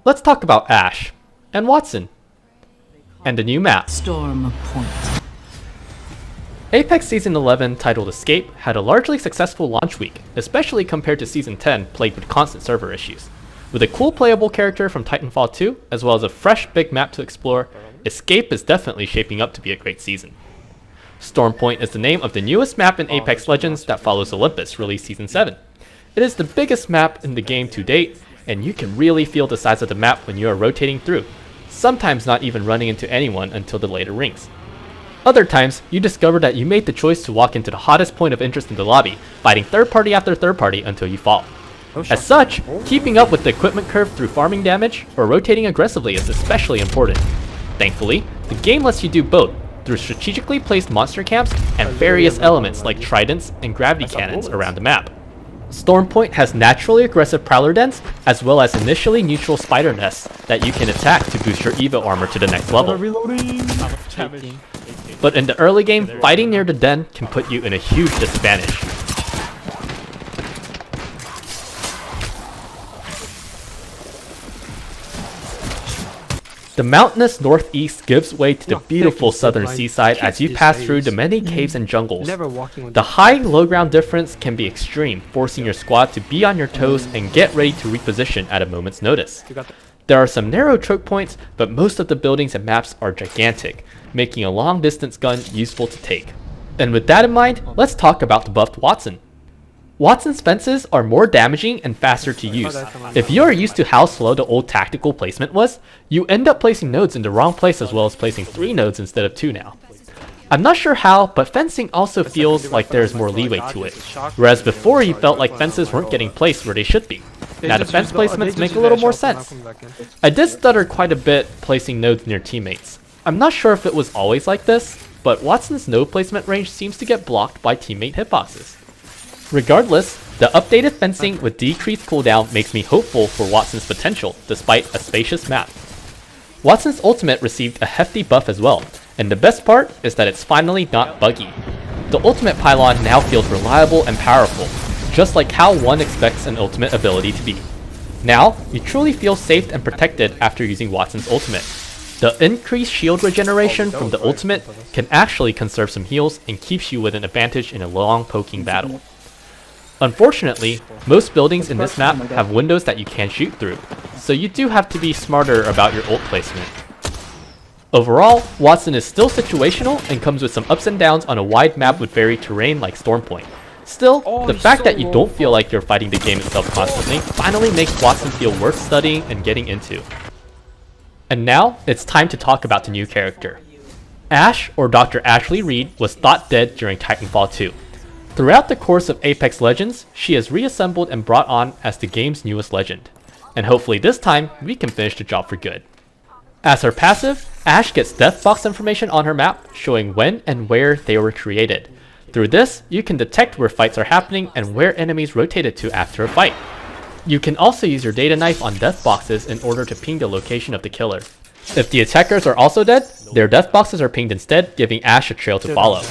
let's talk about Ash and Wattson and the new map. Stormpoint. Apex Season 11, titled Escape, had a largely successful launch week, especially compared to Season 10, plagued with constant server issues. With a cool playable character from Titanfall 2, as well as a fresh big map to explore, Escape is definitely shaping up to be a great season. Stormpoint is the name of the newest map in Apex Legends that follows Olympus, released Season 7. It is the biggest map in the game to date, and you can really feel the size of the map when you are rotating through, sometimes not even running into anyone until the later rings. Other times, you discover that you made the choice to walk into the hottest point of interest in the lobby, fighting third party after third party until you fall. As such, keeping up with the equipment curve through farming damage or rotating aggressively is especially important. Thankfully, the game lets you do both through strategically placed monster camps and various elements like tridents and gravity cannons around the map. Stormpoint has naturally aggressive prowler dens, as well as initially neutral spider nests that you can attack to boost your Evo armor to the next level. But in the early game, fighting near the den can put you in a huge disadvantage. The mountainous northeast gives way to the beautiful southern seaside as you pass through the many caves and jungles. The high-low ground difference can be extreme, forcing your squad to be on your toes and get ready to reposition at a moment's notice. There are some narrow choke points, but most of the buildings and maps are gigantic, making a long-distance gun useful to take. And with that in mind, let's talk about the buffed Wattson. Wattson's fences are more damaging and faster to use. If you are used to how slow the old tactical placement was, you end up placing nodes in the wrong place as well as placing 3 nodes instead of 2 now. I'm not sure how, but fencing also feels like there's more leeway to it, whereas before you felt like fences weren't getting placed where they should be. Now the fence placements make a little more sense. I did stutter quite a bit placing nodes near teammates. I'm not sure if it was always like this, but Wattson's node placement range seems to get blocked by teammate hitboxes. Regardless, the updated fencing with decreased cooldown makes me hopeful for Wattson's potential, despite a spacious map. Wattson's ultimate received a hefty buff as well, and the best part is that it's finally not buggy. The ultimate pylon now feels reliable and powerful, just like how one expects an ultimate ability to be. Now, you truly feel safe and protected after using Wattson's ultimate. The increased shield regeneration from the ultimate can actually conserve some heals and keeps you with an advantage in a long poking battle. Unfortunately, most buildings in this map have windows that you can't shoot through, so you do have to be smarter about your ult placement. Overall, Wattson is still situational and comes with some ups and downs on a wide map with varied terrain like Stormpoint. Still, the fact that you don't feel like you're fighting the game itself constantly finally makes Wattson feel worth studying and getting into. And now, it's time to talk about the new character. Ash, or Dr. Ashley Reed, was thought dead during Titanfall 2. Throughout the course of Apex Legends, she is reassembled and brought on as the game's newest legend. And hopefully this time, we can finish the job for good. As her passive, Ash gets death box information on her map, showing when and where they were created. Through this, you can detect where fights are happening and where enemies rotated to after a fight. You can also use your data knife on death boxes in order to ping the location of the killer. If the attackers are also dead, their death boxes are pinged instead, giving Ash a trail to follow.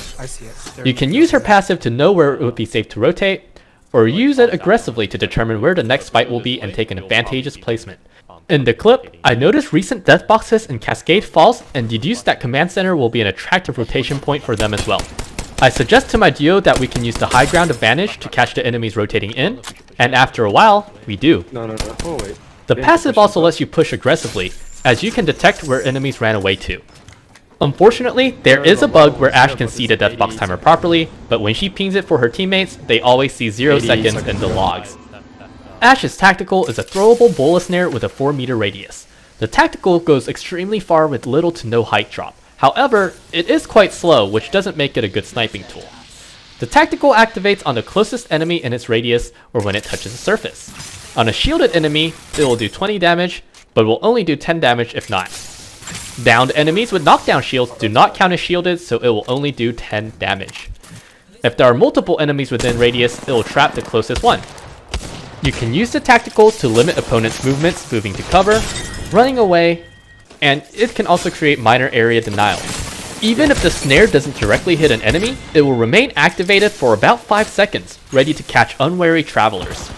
You can use her passive to know where it would be safe to rotate, or use it aggressively to determine where the next fight will be and take an advantageous placement. In the clip, I noticed recent death boxes and cascade falls and deduced that command center will be an attractive rotation point for them as well. I suggest to my duo that we can use the high ground advantage to catch the enemies rotating in, and after a while, we do. The passive also lets you push aggressively, as you can detect where enemies ran away to. Unfortunately, there is a bug where Ash can see the death box timer properly, but when she pings it for her teammates, they always see 0 seconds in the logs. Ash's tactical is a throwable bola snare with a 4-meter radius. The tactical goes extremely far with little to no height drop. However, it is quite slow, which doesn't make it a good sniping tool. The tactical activates on the closest enemy in its radius or when it touches the surface. On a shielded enemy, it will do 20 damage, but will only do 10 damage if not. Downed enemies with knockdown shields do not count as shielded, so it will only do 10 damage. If there are multiple enemies within radius, it will trap the closest one. You can use the tactical to limit opponents' movements, moving to cover, running away, and it can also create minor area denial. Even if the snare doesn't directly hit an enemy, it will remain activated for about 5 seconds, ready to catch unwary travelers.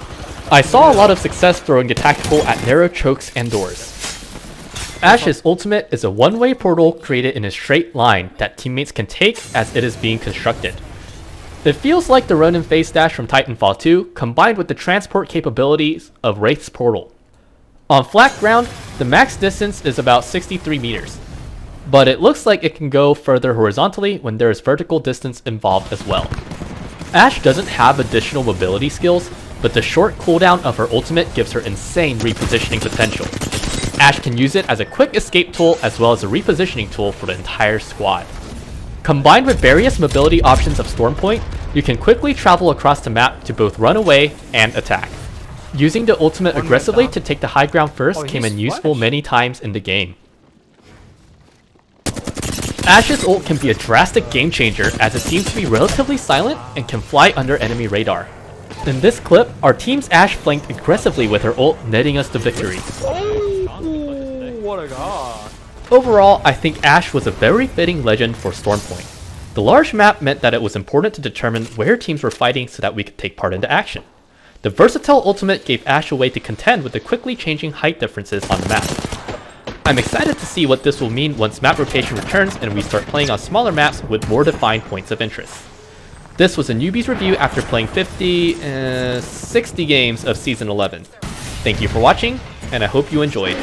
I saw a lot of success throwing the tactical at narrow chokes and doors. Ash's ultimate is a one-way portal created in a straight line that teammates can take as it is being constructed. It feels like the Ronin phase dash from Titanfall 2 combined with the transport capabilities of Wraith's portal. On flat ground, the max distance is about 63 meters, but it looks like it can go further horizontally when there is vertical distance involved as well. Ash doesn't have additional mobility skills, but the short cooldown of her ultimate gives her insane repositioning potential. Ash can use it as a quick escape tool as well as a repositioning tool for the entire squad. Combined with various mobility options of Stormpoint, you can quickly travel across the map to both run away and attack. Using the ultimate aggressively to take the high ground first came in useful many times in the game. Ash's ult can be a drastic game changer as it seems to be relatively silent and can fly under enemy radar. In this clip, our team's Ash flanked aggressively with her ult, netting us the victory. What a god. Overall, I think Ash was a very fitting legend for Stormpoint. The large map meant that it was important to determine where teams were fighting so that we could take part into action. The versatile ultimate gave Ash a way to contend with the quickly changing height differences on the map. I'm excited to see what this will mean once map rotation returns and we start playing on smaller maps with more defined points of interest. This was a newbie's review after playing 60 games of Season 11. Thank you for watching, and I hope you enjoyed.